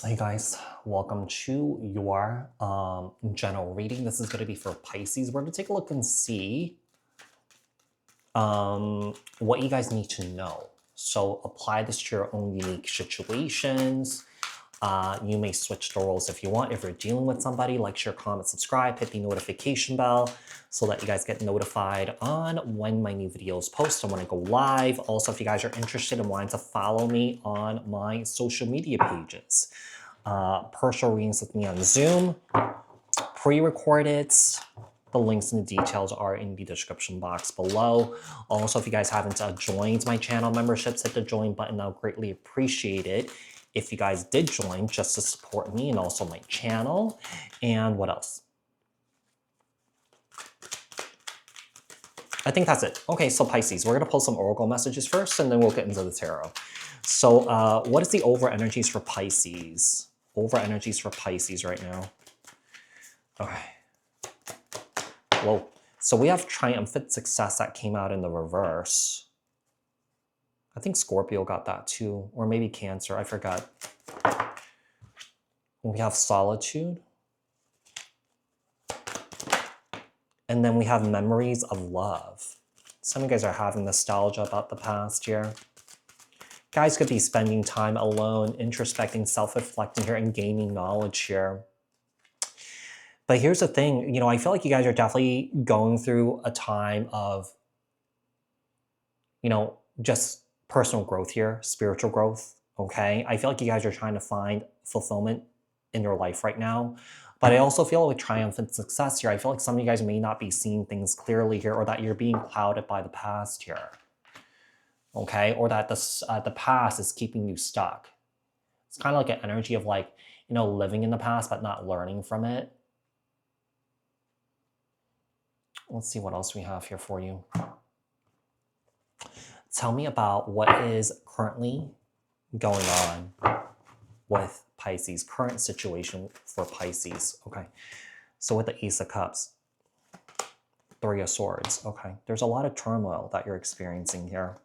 Hey guys, welcome to your general reading. This is going to be for Pisces. We're going to take a look and see what you guys need to know. So apply this to your own unique situations. You may switch the roles if you want. If you're dealing with somebody, like, share, comment, subscribe, hit the notification bell so that you guys get notified on when my new videos post and when I go live. Also, if you guys are interested and wanting to follow me on my social media pages. Personal readings with me on Zoom, pre-recorded. The links and the details are in the description box below. Also, if you guys haven't joined my channel memberships, hit the join button. I'll greatly appreciate it if you guys did join just to support me and also my channel. And what else? I think that's it. Okay, so Pisces, we're going to pull some oracle messages first, and then we'll get into the tarot. So what is the over energies for Pisces? Over energies for Pisces right now. Okay. Whoa. So we have triumphant success that came out in the reverse. I think Scorpio got that too, or maybe Cancer, I forgot. We have solitude. And then we have memories of love. Some of you guys are having nostalgia about the past here. Guys could be spending time alone, introspecting, self-reflecting here, and gaining knowledge here. But here's the thing, I feel like you guys are definitely going through a time of, just personal growth here, spiritual growth, okay? I feel like you guys are trying to find fulfillment in your life right now. But I also feel like triumphant success here. I feel like some of you guys may not be seeing things clearly here, or that you're being clouded by the past here, okay? Or that the past is keeping you stuck. It's kind of like an energy of living in the past but not learning from it. Let's see what else we have here for you. Tell me about what is currently going on with Pisces, current situation for Pisces. Okay, so with the Ace of Cups, Three of Swords, okay, there's a lot of turmoil that you're experiencing here.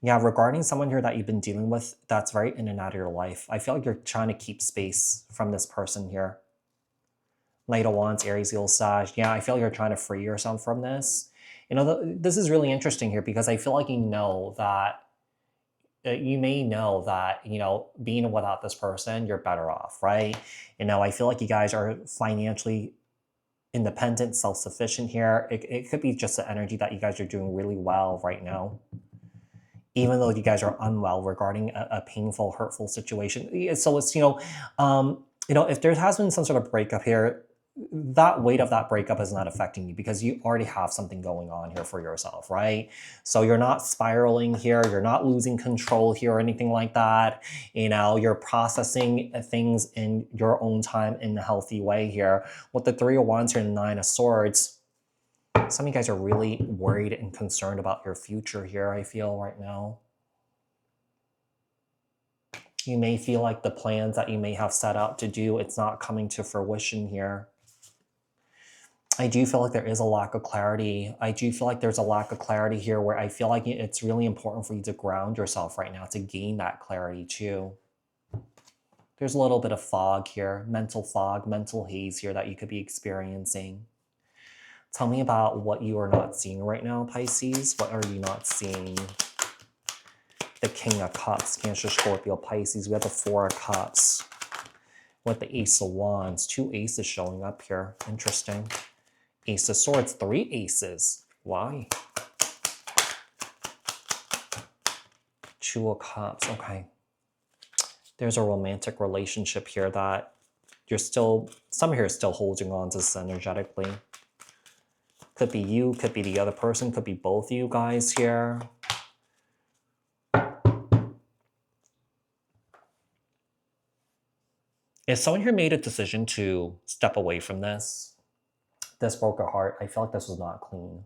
Yeah, regarding someone here that you've been dealing with that's very in and out of your life, I feel like you're trying to keep space from this person here. Knight of Wands, Aries, Leo, Sag. Yeah, I feel like you're trying to free yourself from this. This is really interesting here because I feel like you may know that, being without this person, you're better off, right? I feel like you guys are financially independent, self-sufficient here. It could be just the energy that you guys are doing really well right now, even though you guys are unwell regarding a painful, hurtful situation. So it's, if there has been some sort of breakup here, that weight of that breakup is not affecting you because you already have something going on here for yourself, right? So you're not spiraling here, you're not losing control here or anything like that. You're processing things in your own time in a healthy way here. With the Three of Wands here and Nine of Swords, some of you guys are really worried and concerned about your future here, I feel, right now. You may feel like the plans that you may have set out to do, it's not coming to fruition here. I do feel like there is a lack of clarity. I do feel like there's a lack of clarity here where I feel like it's really important for you to ground yourself right now to gain that clarity too. There's a little bit of fog here, mental fog, mental haze here that you could be experiencing. Tell me about what you are not seeing right now, Pisces. What are you not seeing? The King of Cups, Cancer, Scorpio, Pisces. We have the Four of Cups with the Ace of Wands. Two aces showing up here. Interesting. Ace of Swords, three aces. Why? Two of Cups, okay. There's a romantic relationship here that some here is still holding on to this energetically. Could be you, could be the other person, could be both of you guys here. If someone here made a decision to step away from this broke a heart, I feel like this was not clean.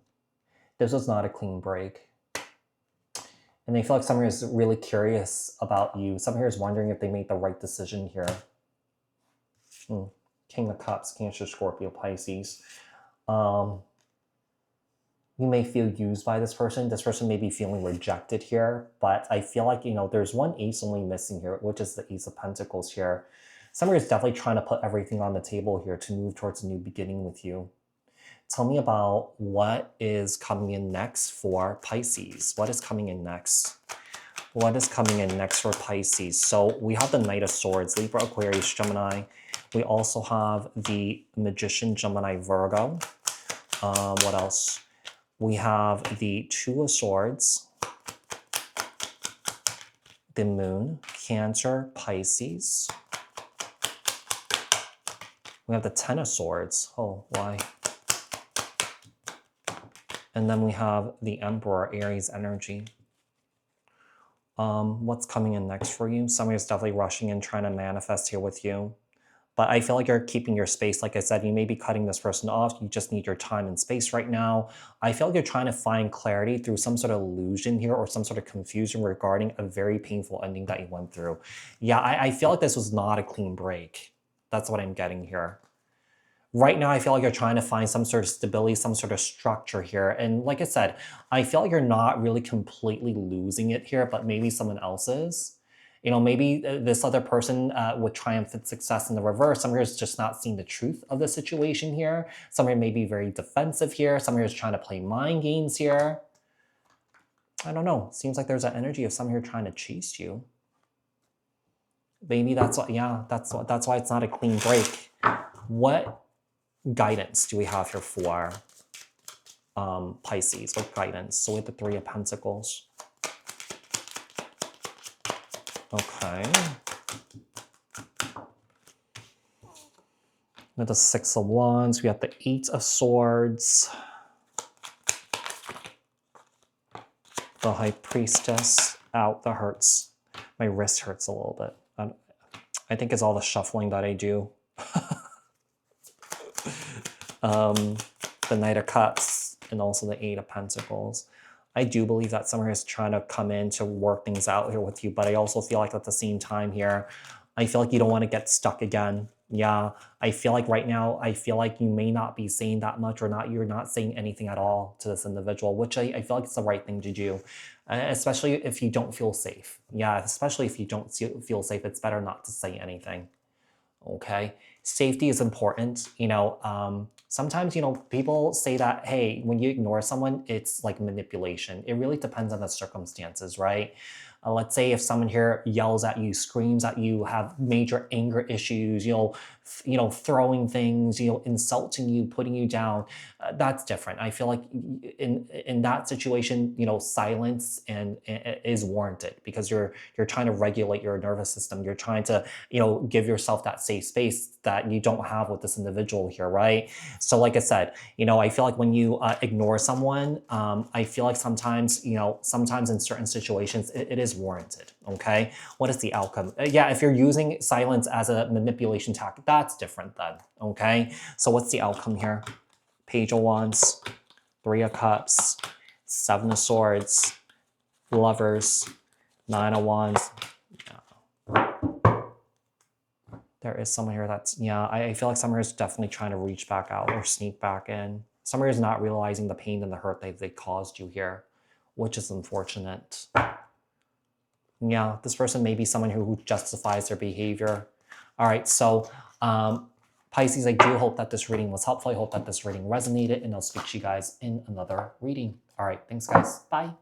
This was not a clean break. And I feel like someone is really curious about you. Someone here is wondering if they made the right decision here. King of Cups, Cancer, Scorpio, Pisces. You may feel used by this person. This person may be feeling rejected here, but I feel like, you know, there's one ace only missing here, which is the Ace of Pentacles here. Somebody is definitely trying to put everything on the table here to move towards a new beginning with you. Tell me about what is coming in next for Pisces. What is coming in next? What is coming in next for Pisces? So we have the Knight of Swords, Libra, Aquarius, Gemini. We also have the Magician, Gemini, Virgo. What else? We have the Two of Swords, the Moon, Cancer, Pisces. We have the Ten of Swords. Oh, why? And then we have the Emperor, Aries energy. What's coming in next for you? Somebody is definitely rushing in, trying to manifest here with you. But I feel like you're keeping your space. Like I said, you may be cutting this person off. You just need your time and space right now. I feel like you're trying to find clarity through some sort of illusion here or some sort of confusion regarding a very painful ending that you went through. Yeah, I feel like this was not a clean break. That's what I'm getting here. Right now, I feel like you're trying to find some sort of stability, some sort of structure here. And like I said, I feel like you're not really completely losing it here, but maybe someone else is. You know, maybe this other person with triumphant success in the reverse. Somebody is just not seeing the truth of the situation here. Somebody may be very defensive here. Somebody is trying to play mind games here. I don't know. Seems like there's an energy of somebody here trying to chase you. Maybe that's what, yeah, that's why it's not a clean break. What guidance do we have here for Pisces? What guidance? So we have the Three of Pentacles. Okay. We have the Six of Wands. We have the Eight of Swords. The High Priestess. Out. That hurts. My wrist hurts a little bit. I think it's all the shuffling that I do. The Knight of Cups and also the Eight of Pentacles. I do believe that someone is trying to come in to work things out here with you, but I also feel like at the same time here, I feel like you don't want to get stuck again. Yeah, I feel like right now, I feel like you may not be saying that much or you're not saying anything at all to this individual, which I feel like it's the right thing to do, especially if you don't feel safe. Yeah, especially if you don't feel safe, it's better not to say anything. Okay, safety is important. You know, sometimes, you know, people say that, hey, when you ignore someone, it's like manipulation. It really depends on the circumstances, right? Let's say if someone here yells at you, screams at you, have major anger issues, you know, throwing things, you know, insulting you, putting you down, that's different. I feel like in that situation, you know, silence and is warranted because you're trying to regulate your nervous system. You're trying to, you know, give yourself that safe space that you don't have with this individual here, right? So like I said, you know, I feel like when you ignore someone, I feel like sometimes, you know, sometimes in certain situations, it is warranted, okay? What is the outcome? Yeah, if you're using silence as a manipulation tactic, that's different then, okay? So what's the outcome here? Page of Wands, Three of Cups, Seven of Swords, Lovers, Nine of Wands. Yeah. There is someone here that's, yeah, I feel like someone is definitely trying to reach back out or sneak back in. Someone is not realizing the pain and the hurt that they caused you here, which is unfortunate. Yeah, this person may be someone who justifies their behavior. All right, so Pisces, I do hope that this reading was helpful. I hope that this reading resonated, and I'll speak to you guys in another reading. All right, thanks, guys. Bye.